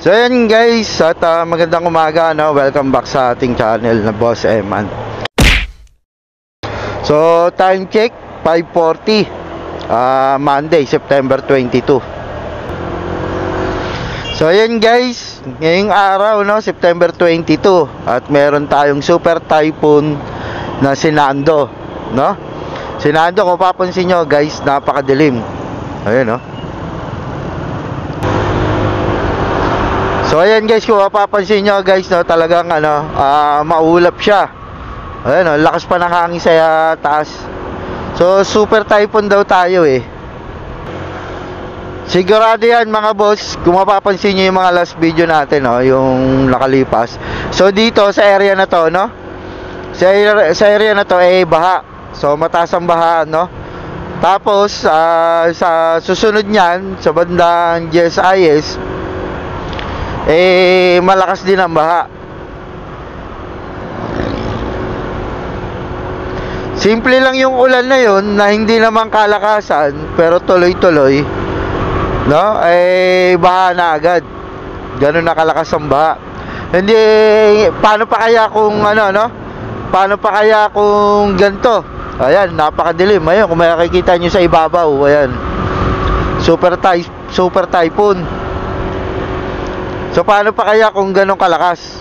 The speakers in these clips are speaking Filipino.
So yan guys, at magandang umaga, no? Welcome back sa ating channel na Boss Eman. So time check 5:40 Monday, September 22. So yan guys, ngayong araw, no, September 22, at meron tayong super typhoon na Sinando, no? Sinando, kung papansin nyo guys, napakadilim. Ayun, no? So ayan guys, kung mapapansin nyo guys, no, talagang maulap siya. Ayan, no, lakas pa ng hangin sa taas. So super typhoon daw tayo eh. Sigurado yan mga boss, kung mapapansin nyo yung mga last video natin, no, yung nakalipas. So dito sa area na to, no, sa area na to baha. So mataas ang baha, no. Tapos sa susunod niyan, sa bandang GSIS, malakas din ang baha. Simple lang yung ulan na yun, na hindi naman kalakasan, pero tuloy-tuloy, no? Baha na agad. Ganun na kalakas ang baha. Hindi, paano pa kaya kung paano pa kaya kung ganito? Ayan, napakadilim. Ayun, kung makikita nyo sa ibabaw, ayan, super typhoon. So paano pa kaya kung ganong kalakas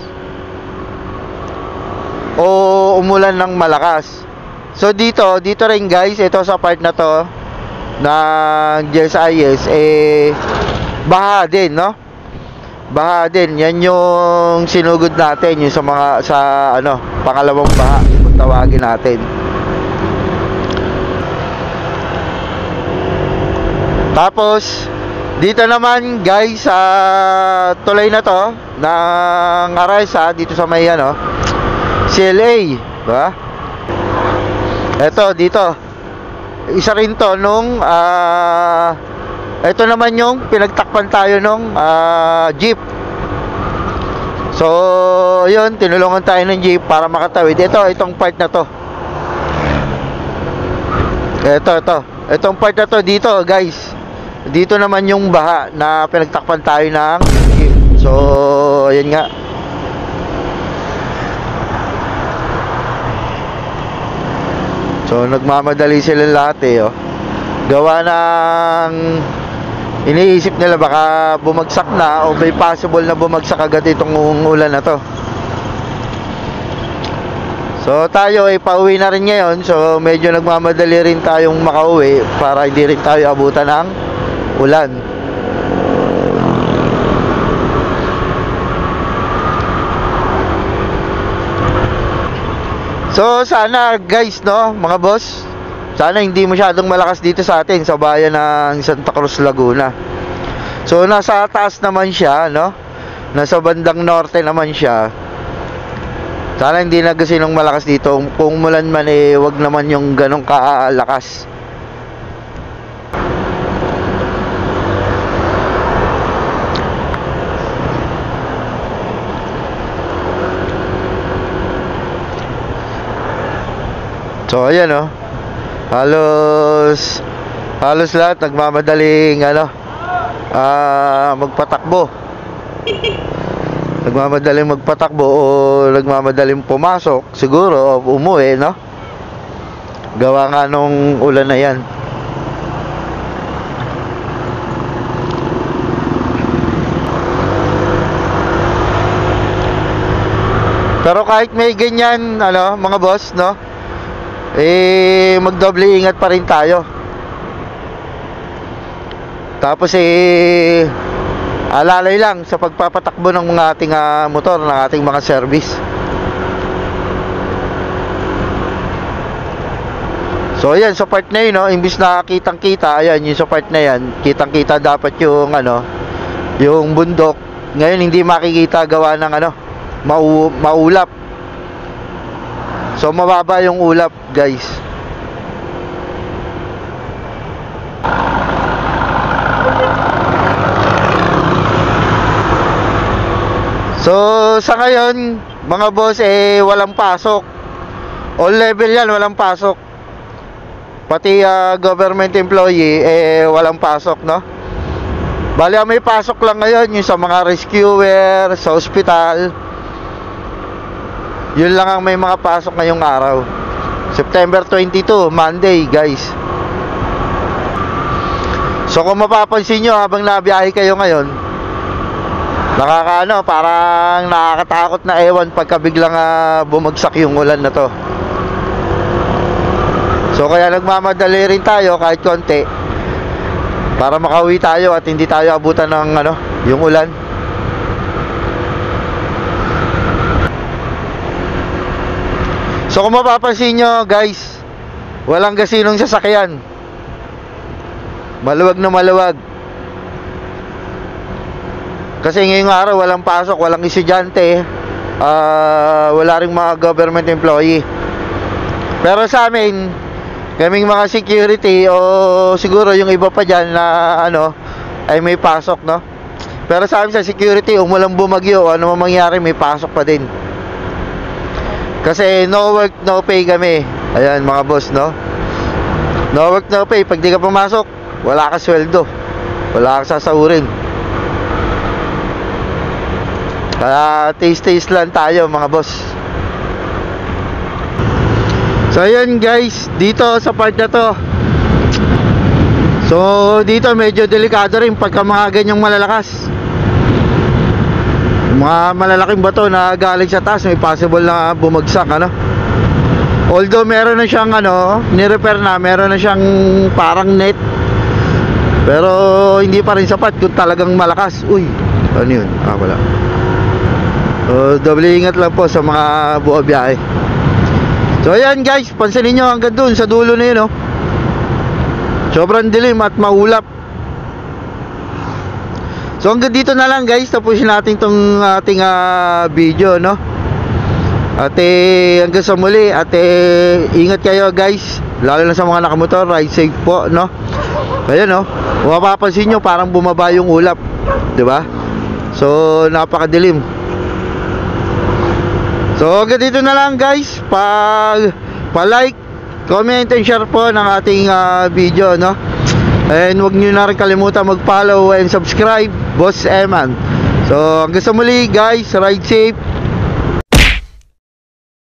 o umulan ng malakas? So dito rin guys, ito sa part na to ng GSIS, baha din, no? Baha din. Yan yung sinugod natin, yung sa pangalawang baha, kung tawagin natin. Tapos dito naman guys, sa tulay na to ng Aresa, dito sa may CLA, diba? Eto dito, isa rin to nung ito naman yung pinagtakpan tayo nung jeep. So yun, tinulungan tayo ng jeep para makatawid. Itong part na to, itong part na to dito guys. Dito naman yung baha na pinagtakpan tayo ng jeep. So ayan nga. So nagmamadali sila lahat oh. Gawa ng iniisip nila baka bumagsak na, o may possible na bumagsak agad itong ulan na to. So tayo pauwi na rin ngayon. So medyo nagmamadali rin tayong makauwi para hindi rin tayo abutan ng ulan. So sana guys, no, mga boss, sana hindi masyadong malakas dito sa atin sa bayan ng Santa Cruz, Laguna. So nasa taas naman siya, no, nasa bandang norte naman siya. Sana hindi na kasi nung malakas dito. Kung mulan man wag naman yung ganong kalakas. So ayan oh, halos lahat nagmamadaling magpatakbo. Nagmamadaling magpatakbo o nagmamadaling pumasok siguro, o umuwi, no? Gawa nga nung ulan na yan. Pero kahit may ganyan mga boss, no, magdoble ingat pa rin tayo. Tapos alalay lang sa pagpapatakbo ng mga ating motor, ng ating mga service. So ayan, sa part na yun, no, imbis na kitang kita, ayan yung sa part na yan, kitang kita dapat yung yung bundok. Ngayon hindi makikita gawa ng maulap. So mababa yung ulap guys. So sa ngayon mga boss, walang pasok. All level yan, walang pasok. Pati government employee walang pasok, no? Bali ang may pasok lang ngayon yung sa mga rescuer, sa ospital. Yun lang ang may mga pasok ngayong araw. September 22, Monday, guys. So kung mapapansin nyo habang nabiyahe kayo ngayon, parang nakakatakot na ewan pagka biglang bumagsak yung ulan na to. So kaya nagmamadali rin tayo kahit konti para makauwi tayo at hindi tayo abutan ng yung ulan. So kung mapapansin nyo guys, walang gasinong sasakyan. Maluwag na maluwag. Kasi ngayong araw walang pasok, walang estudyante, wala ring mga government employee. Pero sa amin, kaming mga security o siguro yung iba pa dyan na ay may pasok, no? Pero sa amin sa security, umulang bumagyo, ano mangyari, may pasok pa din. Kasi no work, no pay kami. Ayan mga boss, no? No work, no pay. Pag di ka pumasok, wala ka sweldo, wala ka sasahurin. Kaya taste lang tayo mga boss. So ayan guys, dito sa part na to, so dito medyo delikado rin pagka mga ganyang malalakas. Mga malalaking bato na galing sa taas, may possible na bumagsak, Although meron na siyang ni-repair na, meron na siyang parang net, pero hindi pa rin sapat kung talagang malakas. Uy, ano yun? Wala. Doble ingat lang po sa mga buo biyahe. So ayan guys, pansinin nyo hanggang dun sa dulo na yun, sobrang dilim at maulap. So hanggang dito na lang guys, tapusin natin tong ating video, At hanggang sa muli, at ingat kayo guys, lalo na sa mga nakamotor, ride safe po, Ayan, kung mapapansin nyo, parang bumaba yung ulap, diba? So napakadilim. So hanggang dito na lang guys, pa-like, comment and share po ng ating video, And huwag nyo na rin kalimutan mag-follow and subscribe, Boss Eman. So hanggang sa muli guys, ride safe.